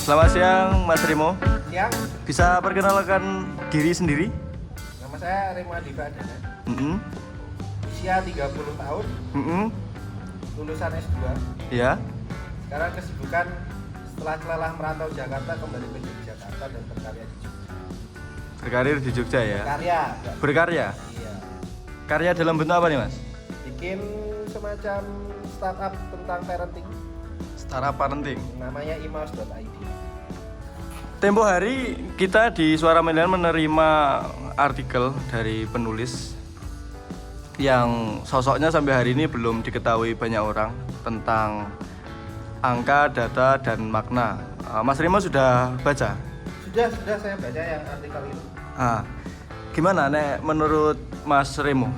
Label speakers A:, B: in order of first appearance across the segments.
A: Selamat siang Mas Remo.
B: Siang,
A: Bisa perkenalkan diri sendiri?
B: nama saya Remo Adi Pradana.
A: Mm-mm.
B: Usia 30 tahun,
A: Mm-mm.
B: lulusan S2.
A: Ya.
B: Sekarang kesibukan setelah lelah merantau Jakarta kembali ke Yogyakarta dan berkarya di Jogja.
A: Berkarir di Jogja ya.
B: Karya,
A: Berkarya.
B: iya.
A: Karya dalam bentuk apa nih Mas?
B: Bikin semacam startup tentang parenting,
A: Startup parenting.
B: namanya imaus.id.
A: Tempo hari kita di Suara Milenial menerima artikel dari penulis yang sosoknya sampai hari ini belum diketahui banyak orang tentang angka, data, dan makna. Mas Remo sudah baca?
B: Sudah saya baca yang artikel itu.
A: Gimana Nek menurut Mas Remo?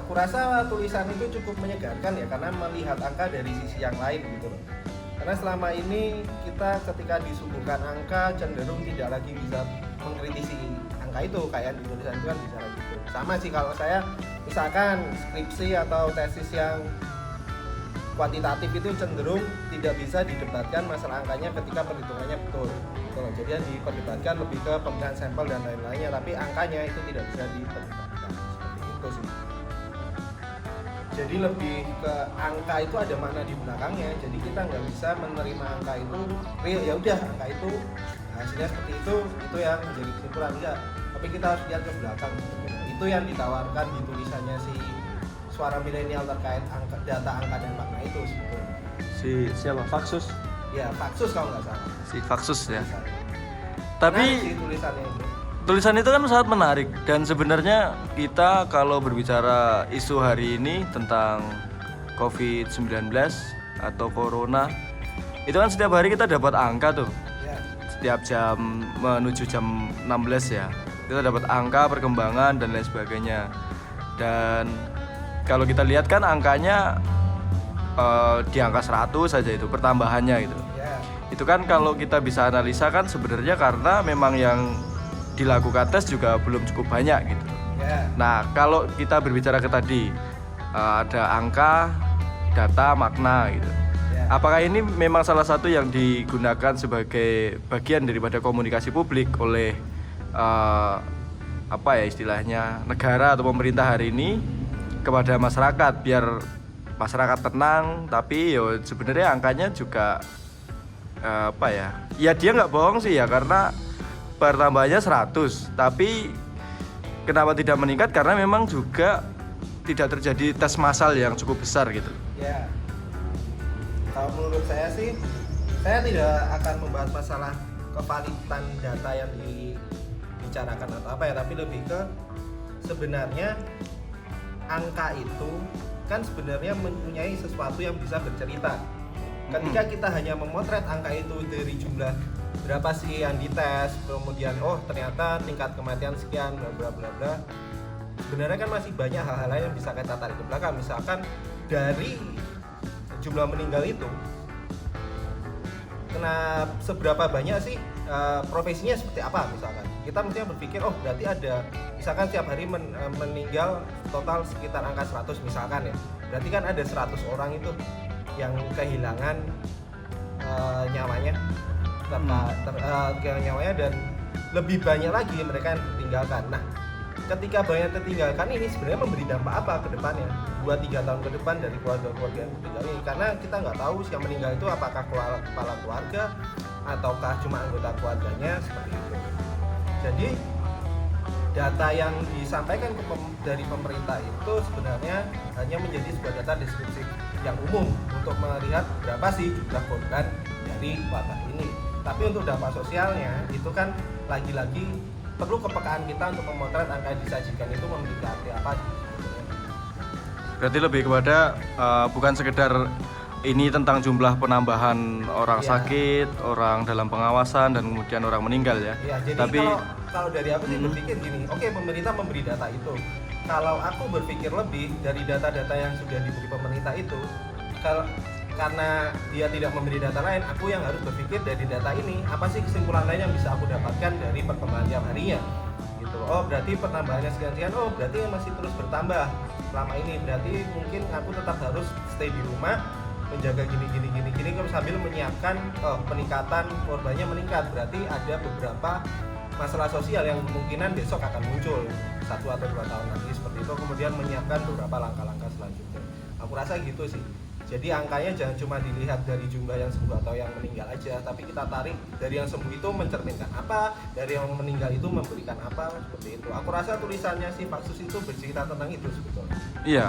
B: Aku rasa tulisan itu cukup menyegarkan ya, karena melihat angka dari sisi yang lain gitu loh. Karena selama ini kita ketika disuguhkan angka cenderung tidak lagi bisa mengkritisi angka itu, kayak di tulisan itu kan bisa gitu. Sama sih kalau saya misalkan skripsi atau tesis yang kuantitatif itu cenderung tidak bisa didebatkan masalah angkanya ketika perhitungannya betul. Gitu loh. Jadi yang diperdebatkan lebih ke pemilihan sampel dan lain-lainnya, tapi angkanya itu tidak bisa diperdebatkan. Seperti itu sih. Jadi lebih ke angka itu ada makna di belakangnya. Jadi kita nggak bisa menerima angka itu real, ya udah angka itu hasilnya seperti itu yang menjadi kesimpulan, enggak. Tapi kita harus lihat ke belakang. Itu yang ditawarkan di tulisannya si Suara Milenial terkait angka, data angka dan makna itu sebetulnya.
A: Si siapa? Faksus?
B: Ya, Faksus kalau nggak salah.
A: Si Faksus ya.
B: Tulisannya.
A: Tapi
B: Nah, si tulisannya itu.
A: tulisan itu kan sangat menarik dan sebenarnya kita kalau berbicara isu hari ini tentang COVID-19 atau Corona, itu kan setiap hari kita dapat angka tuh.
B: Ya,
A: Setiap jam menuju jam 16 ya, kita dapat angka, perkembangan dan lain sebagainya. Dan kalau kita lihat kan angkanya di angka 100 saja itu pertambahannya gitu.
B: ya.
A: Itu kan kalau kita bisa analisa kan sebenarnya karena memang yang dilakukan tes juga belum cukup banyak gitu.
B: Ya.
A: Nah, kalau kita berbicara ke tadi ada angka, data, makna gitu.
B: Ya.
A: Apakah ini memang salah satu yang digunakan sebagai bagian daripada komunikasi publik oleh apa ya istilahnya negara atau pemerintah hari ini kepada masyarakat biar masyarakat tenang, tapi yo sebenarnya angkanya juga apa ya? Ya dia nggak bohong sih ya karena pertambahannya 100, tapi kenapa tidak meningkat? Karena memang juga tidak terjadi tes massal yang cukup besar gitu.
B: Ya, kalau menurut saya sih, saya tidak akan membahas masalah kevaliditan data yang dibicarakan atau apa ya, tapi lebih ke sebenarnya angka itu kan sebenarnya mempunyai sesuatu yang bisa bercerita. Ketika kita hanya memotret angka itu dari jumlah berapa sih yang dites, kemudian oh ternyata tingkat kematian sekian, bla bla bla bla. Sebenarnya kan masih banyak hal-hal lain yang bisa kita tarik ke belakang. Misalkan dari jumlah meninggal itu, kena seberapa banyak sih profesinya seperti apa misalkan. Kita mestinya berpikir oh berarti ada misalkan tiap hari meninggal total sekitar angka 100 misalkan ya. Berarti kan ada 100 orang itu yang kehilangan nyawanya. Nyawanya dan lebih banyak lagi mereka yang tertinggalkan. Nah, ketika banyak tertinggalkan ini sebenarnya memberi dampak apa ke depannya 2-3 tahun ke depan dari keluarga-keluarga yang tertinggal ini, karena kita nggak tahu yang meninggal itu apakah kepala keluarga ataukah cuma anggota keluarganya seperti itu. Jadi data yang disampaikan dari pemerintah itu sebenarnya hanya menjadi sebuah data deskripsi yang umum untuk melihat berapa sih jumlah korban dari wabah ini. Tapi untuk dampak sosialnya itu kan lagi-lagi perlu kepekaan kita untuk memotret angka yang disajikan itu memiliki arti apa.
A: Berarti lebih kepada bukan sekedar ini tentang jumlah penambahan orang sakit, orang dalam pengawasan dan kemudian orang meninggal ya.
B: Iya, jadi
A: tapi
B: kalau dari aku sih berpikir gini, oke, pemerintah memberi data itu. Kalau aku berpikir lebih dari data-data yang sudah diberi pemerintah itu, karena dia tidak memberi data lain, aku yang harus berpikir dari data ini apa sih kesimpulan lain yang bisa aku dapatkan dari perkembangan tiap harinya gitu. Oh berarti penambahannya sekian-sekian, oh berarti masih terus bertambah selama ini, berarti mungkin aku tetap harus stay di rumah menjaga gini sambil menyiapkan peningkatan korbannya meningkat, berarti ada beberapa masalah sosial yang kemungkinan besok akan muncul 1 atau 2 tahun lagi seperti itu, kemudian menyiapkan beberapa langkah-langkah selanjutnya. Aku rasa gitu sih. Jadi angkanya jangan cuma dilihat dari jumlah yang sembuh atau yang meninggal aja, tapi kita tarik dari yang sembuh itu mencerminkan apa, dari yang meninggal itu memberikan apa, seperti itu. Aku rasa tulisannya si Paksus itu bercerita tentang itu sebetulnya.
A: Iya,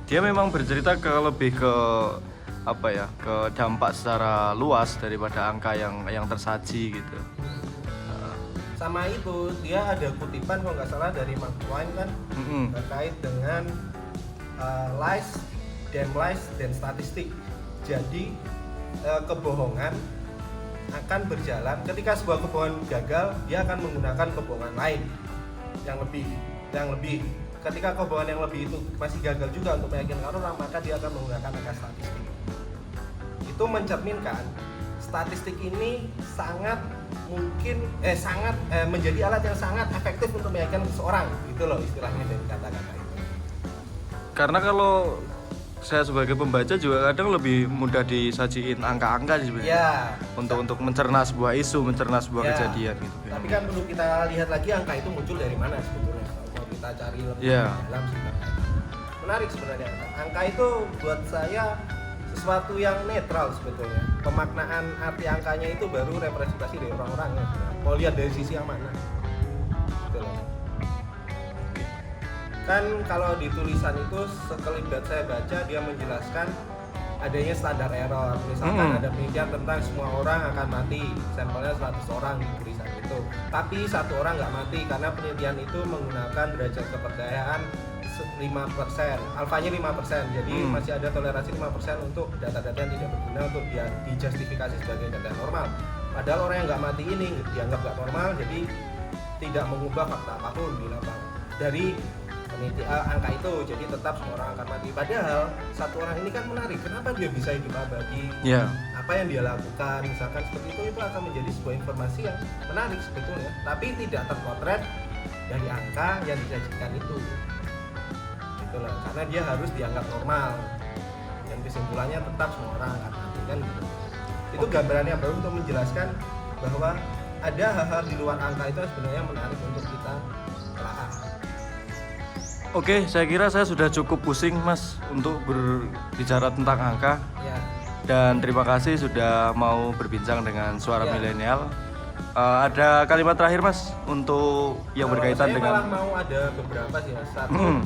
A: dia memang bercerita lebih ke apa ya, ke dampak secara luas daripada angka yang tersaji gitu.
B: Sama itu dia ada kutipan kalau nggak salah dari Mark Twain kan, terkait dengan lies dan statistik. Jadi kebohongan akan berjalan, ketika sebuah kebohongan gagal dia akan menggunakan kebohongan lain yang lebih. Ketika kebohongan yang lebih itu masih gagal juga untuk meyakinkan orang, maka dia akan menggunakan angka statistik. Itu mencerminkan statistik ini sangat menjadi alat yang sangat efektif untuk meyakinkan seseorang, gitu loh istilahnya dari kata-kata itu.
A: Karena kalau saya sebagai pembaca juga kadang lebih mudah disajiin angka-angka sih sebenarnya.
B: Ya,
A: untuk mencerna sebuah isu, mencerna sebuah kejadian gitu.
B: Tapi kan perlu kita lihat lagi angka itu muncul dari mana sebetulnya. Kalau kita cari lebih dalam sih. Menarik sebenarnya. Angka itu buat saya sesuatu yang netral sebetulnya. Pemaknaan arti angkanya itu baru representasi dari orang-orang ya. Mau lihat dari sisi yang mana. Gitu loh. Kan kalau di tulisan itu sekelibat saya baca dia menjelaskan adanya standar error. Misalkan ada penelitian tentang semua orang akan mati, sampelnya 100 orang di tulisan itu, tapi 1 orang nggak mati karena penelitian itu menggunakan derajat kepercayaan 5%, alfanya 5%, jadi masih ada toleransi 5% untuk data-data yang tidak berguna untuk dijustifikasi sebagai data normal. Padahal orang yang nggak mati ini dianggap nggak normal, jadi tidak mengubah fakta apapun di lapangan dari angka itu, jadi tetap semua orang akan mati. Padahal 1 orang ini kan menarik, kenapa dia bisa hidup abadi, apa yang dia lakukan, misalkan seperti itu akan menjadi sebuah informasi yang menarik sebetulnya, tapi tidak terpotret dari angka yang disajikan itu. Itulah, karena dia harus dianggap normal dan kesimpulannya tetap semua orang akan mati kan gitu. Itu gambarannya baru untuk menjelaskan bahwa ada hal-hal di luar angka itu sebenarnya menarik untuk kita telaah.
A: Oke, saya kira saya sudah cukup pusing Mas untuk berbicara tentang angka.
B: Ya.
A: Dan terima kasih sudah mau berbincang dengan Suara Milenial. Ada kalimat terakhir Mas untuk yang berkaitan dengan.
B: Saya malah mau ada beberapa sih Mas. Satu,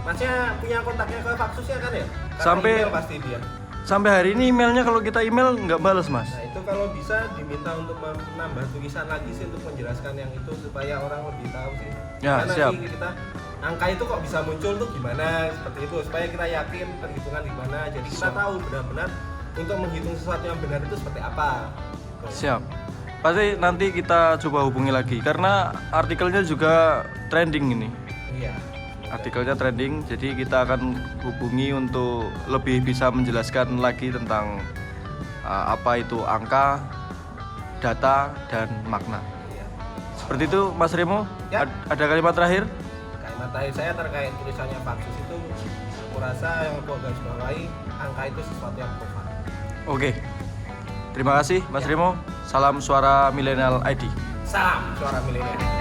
B: Masnya punya kontaknya ke Paksusnya kan ya? Karena
A: sampai
B: email pasti dia.
A: Sampai hari ini emailnya kalau kita email nggak balas Mas.
B: Nah itu kalau bisa diminta untuk menambah tulisan lagi sih untuk menjelaskan yang itu supaya orang lebih tahu sih.
A: Ya,
B: karena
A: siap.
B: kita angka itu kok bisa muncul tuh gimana seperti itu, supaya kita yakin perhitungan gimana, jadi kita tahu benar-benar untuk menghitung sesuatu yang benar itu seperti apa.
A: Siap. Pasti nanti kita coba hubungi lagi karena artikelnya juga trending ini.
B: Iya.
A: Artikelnya trending, jadi kita akan hubungi untuk lebih bisa menjelaskan lagi tentang apa itu angka, data, dan makna.
B: Iya.
A: Seperti itu Mas Remo,
B: Ya.
A: Ada kalimat terakhir?
B: Kalimat terakhir saya terkait tulisannya Paksus itu, aku rasa yang aku garis bawahi, angka itu sesuatu yang profan.
A: Oke. Terima kasih Mas Remo. Salam Suara Milenial ID.
B: Salam Suara Milenial.